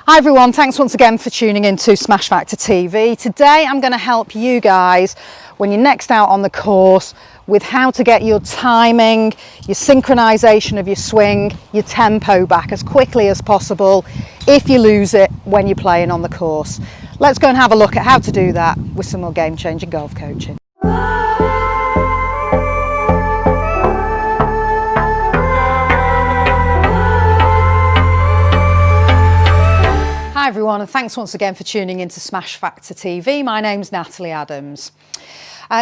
Hi everyone, thanks once again for tuning in to Smash Factor TV. Today I'm going to help you guys when you're next out on the course with how to get your timing, your synchronization of your swing, your tempo back as quickly as possible if you lose it when you're playing on the course. Let's go and have a look at how to do that with some more game-changing golf coaching. Hi everyone, and thanks once again for tuning in to Smash Factor TV. My name's Natalie Adams.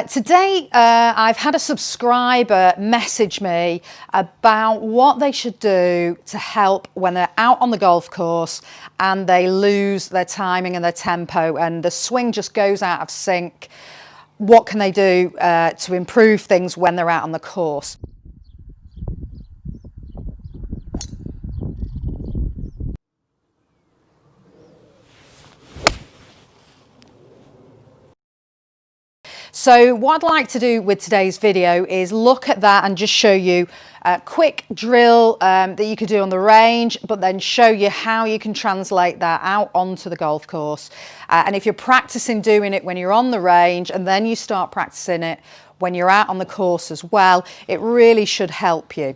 Today I've had a subscriber message me about what they should do to help when they're out on the golf course and they lose their timing and their tempo and the swing just goes out of sync. What can they do to improve things when they're out on the course? So what I'd like to do with today's video is look at that and just show you a quick drill that you could do on the range, but then show you how you can translate that out onto the golf course. And if you're practicing doing it when you're on the range and then you start practicing it when you're out on the course as well, it really should help you.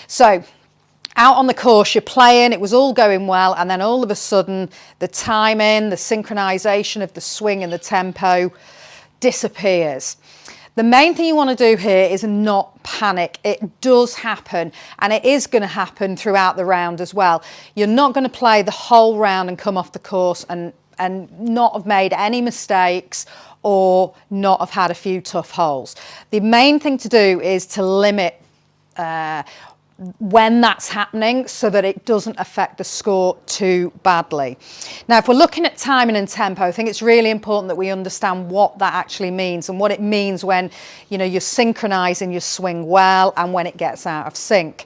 So, out on the course, you're playing, it was all going well, and then all of a sudden the timing, the synchronization of the swing and the tempo disappears. The main thing you want to do here is not panic. It does happen, and it is going to happen throughout the round as well. You're not going to play the whole round and come off the course and not have made any mistakes or not have had a few tough holes. The main thing to do is to limit when that's happening so that it doesn't affect the score too badly. Now, if we're looking at timing and tempo, I think it's really important that we understand what that actually means and what it means when, you know, you're synchronizing your swing well and when it gets out of sync.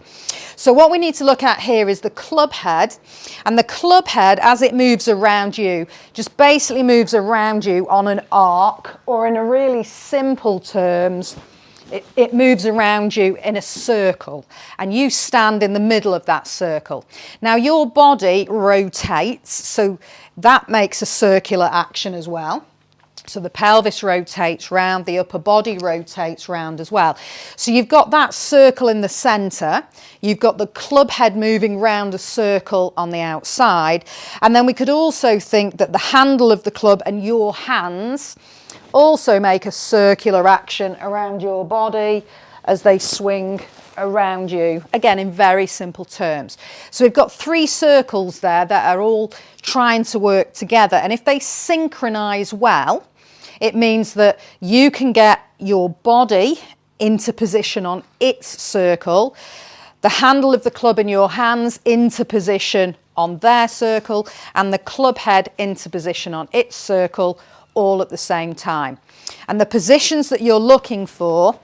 So what we need to look at here is the club head, and the club head, as it moves around you, just basically moves around you on an arc, or in a really simple terms, it moves around you in a circle and you stand in the middle of that circle. Now your body rotates, so that makes a circular action as well. So the pelvis rotates round, the upper body rotates round as well. So you've got that circle in the centre, you've got the club head moving round a circle on the outside, and then we could also think that the handle of the club and your hands also make a circular action around your body as they swing around you, again in very simple terms. So we've got three circles there that are all trying to work together, and if they synchronize well, it means that you can get your body into position on its circle, the handle of the club in your hands into position on their circle, and the club head into position on its circle, all at the same time. And the positions that you're looking for,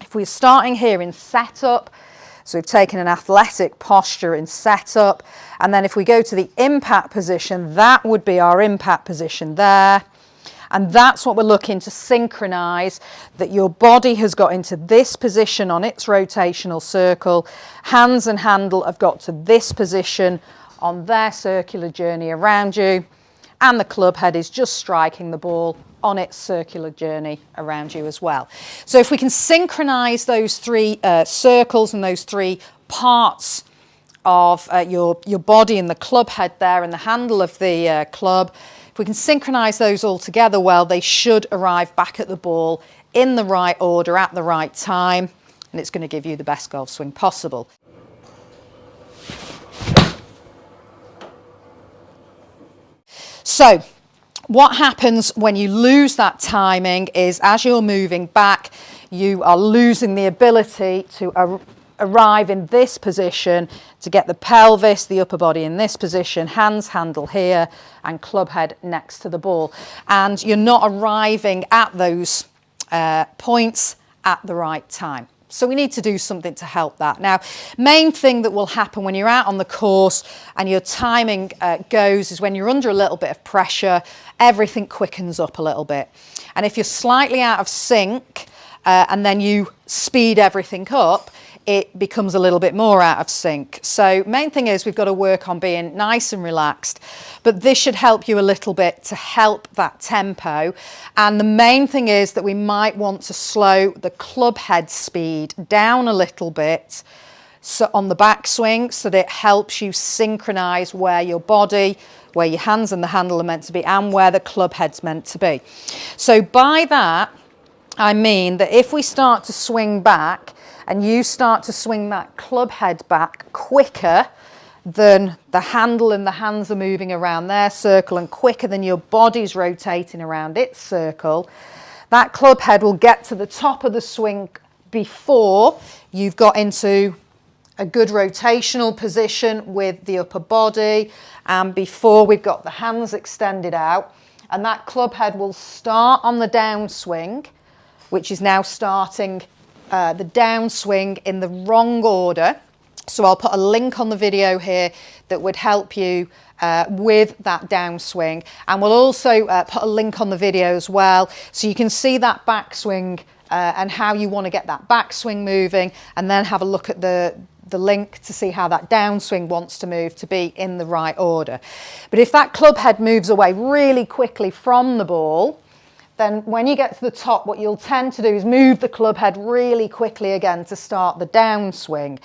if we're starting here in setup, so we've taken an athletic posture in setup, and then if we go to the impact position, that would be our impact position there. And that's what we're looking to synchronize, that your body has got into this position on its rotational circle, hands and handle have got to this position on their circular journey around you, and the club head is just striking the ball on its circular journey around you as well. So if we can synchronize those three circles and those three parts of your body and the club head there and the handle of the club, if we can synchronize those all together well, they should arrive back at the ball in the right order at the right time, and it's going to give you the best golf swing possible. So what happens when you lose that timing is, as you're moving back, you are losing the ability to arrive in this position, to get the pelvis, the upper body in this position, hands, handle here, and club head next to the ball. And you're not arriving at those points at the right time. So we need to do something to help that. Now, main thing that will happen when you're out on the course and your timing goes is when you're under a little bit of pressure, everything quickens up a little bit. And if you're slightly out of sync and then you speed everything up, it becomes a little bit more out of sync. So main thing is we've got to work on being nice and relaxed, but this should help you a little bit to help that tempo. And the main thing is that we might want to slow the club head speed down a little bit, so on the backswing, so that it helps you synchronise where your body, where your hands and the handle are meant to be, and where the club head's meant to be. So by that, I mean that if we start to swing back and you start to swing that club head back quicker than the handle and the hands are moving around their circle and quicker than your body's rotating around its circle, that club head will get to the top of the swing before you've got into a good rotational position with the upper body and before we've got the hands extended out, and that club head will start on the downswing, which is now starting the downswing in the wrong order. So I'll put a link on the video here that would help you with that downswing, and we'll also put a link on the video as well so you can see that backswing and how you want to get that backswing moving, and then have a look at the link to see how that downswing wants to move to be in the right order. But if that club head moves away really quickly from the ball, then when you get to the top, what you'll tend to do is move the club head really quickly again to start the downswing.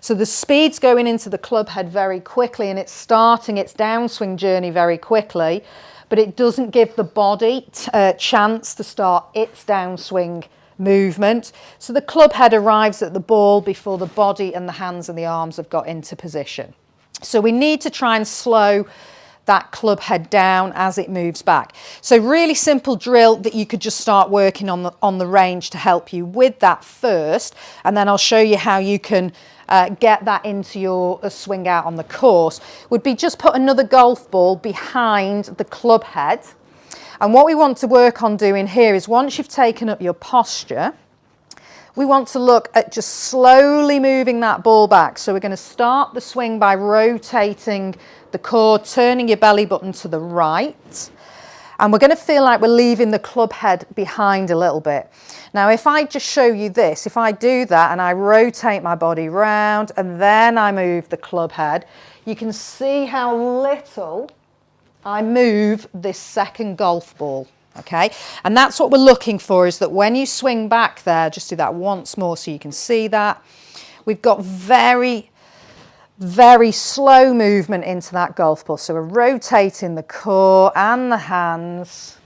So the speed's going into the club head very quickly and it's starting its downswing journey very quickly, but it doesn't give the body a chance to start its downswing movement. So the club head arrives at the ball before the body and the hands and the arms have got into position. So we need to try and slow that club head down as it moves back. So really simple drill that you could just start working on the range to help you with that first, and then I'll show you how you can get that into your swing out on the course, would be just put another golf ball behind the club head. And what we want to work on doing here is once you've taken up your posture, we want to look at just slowly moving that ball back. So we're going to start the swing by rotating the core, turning your belly button to the right. And we're going to feel like we're leaving the club head behind a little bit. Now, if I just show you this, if I do that and I rotate my body round and then I move the club head, you can see how little I move this second golf ball. Okay, and that's what we're looking for, is that when you swing back there, just do that once more so you can see that. We've got very, very slow movement into that golf ball. So we're rotating the core and the hands.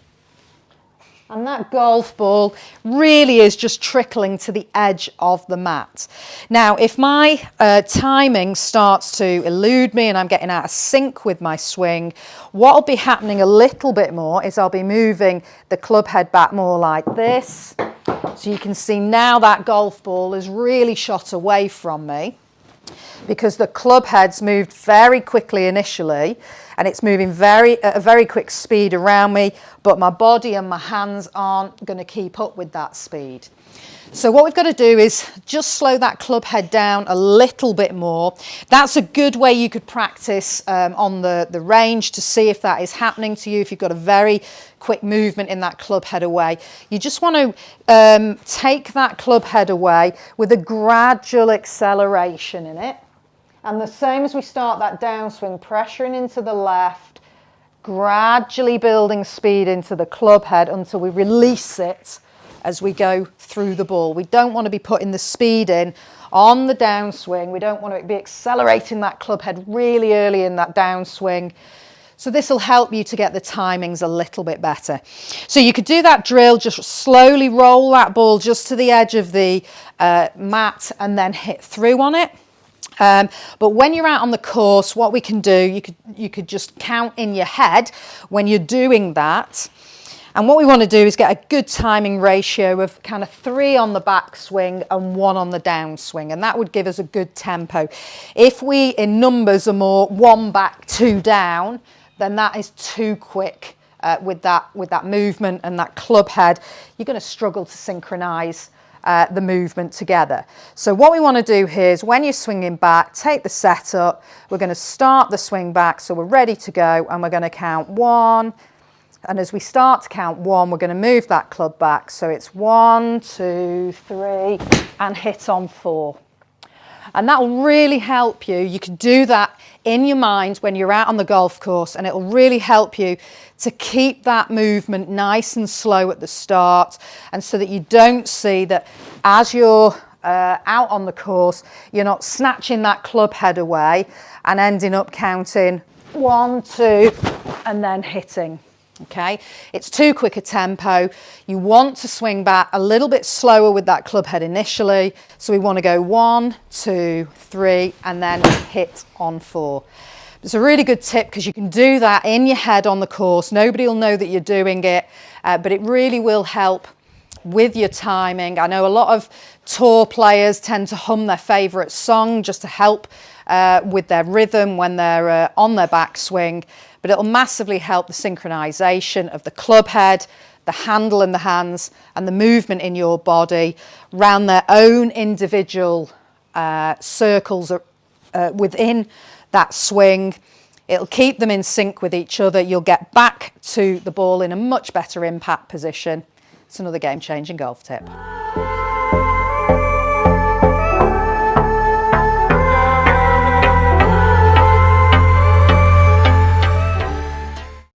And that golf ball really is just trickling to the edge of the mat. Now, if my timing starts to elude me and I'm getting out of sync with my swing, what will be happening a little bit more is I'll be moving the club head back more like this. So you can see now that golf ball is really shot away from me because the club head's moved very quickly initially and it's moving at a very quick speed around me, but my body and my hands aren't going to keep up with that speed. So what we've got to do is just slow that club head down a little bit more. That's a good way you could practice on the range to see if that is happening to you. If you've got a very quick movement in that club head away, you just want to take that club head away with a gradual acceleration in it. And the same as we start that downswing, pressuring into the left, gradually building speed into the club head until we release it as we go through the ball. We don't want to be putting the speed in on the downswing. We don't want to be accelerating that club head really early in that downswing. So this will help you to get the timings a little bit better. So you could do that drill, just slowly roll that ball just to the edge of the mat and then hit through on it. But when you're out on the course, what we can do, you could just count in your head when you're doing that. And what we want to do is get a good timing ratio of kind of 3 on the backswing and 1 on the downswing, and that would give us a good tempo. If we in numbers are more 1 back, 2 down, then that is too quick with that movement and that club head. You're going to struggle to synchronise the movement together. So what we want to do here is when you're swinging back, take the setup. We're going to start the swing back so we're ready to go, and we're going to count 1. And as we start to count 1, we're going to move that club back. So it's 1, 2, 3, and hit on 4. And that will really help you. You can do that in your mind when you're out on the golf course, and it will really help you to keep that movement nice and slow at the start, and so that you don't see that as you're out on the course, you're not snatching that club head away and ending up counting 1, 2, and then hitting. Okay, it's too quick a tempo. You want to swing back a little bit slower with that club head initially. So we want to go 1, 2, 3, and then hit on 4. It's a really good tip because you can do that in your head on the course. Nobody will know that you're doing it, but it really will help with your timing. I know a lot of tour players tend to hum their favourite song just to help with their rhythm when they're on their backswing, but it'll massively help the synchronisation of the club head, the handle in the hands, and the movement in your body around their own individual circles within that swing. It'll keep them in sync with each other. You'll get back to the ball in a much better impact position. It's another game-changing golf tip.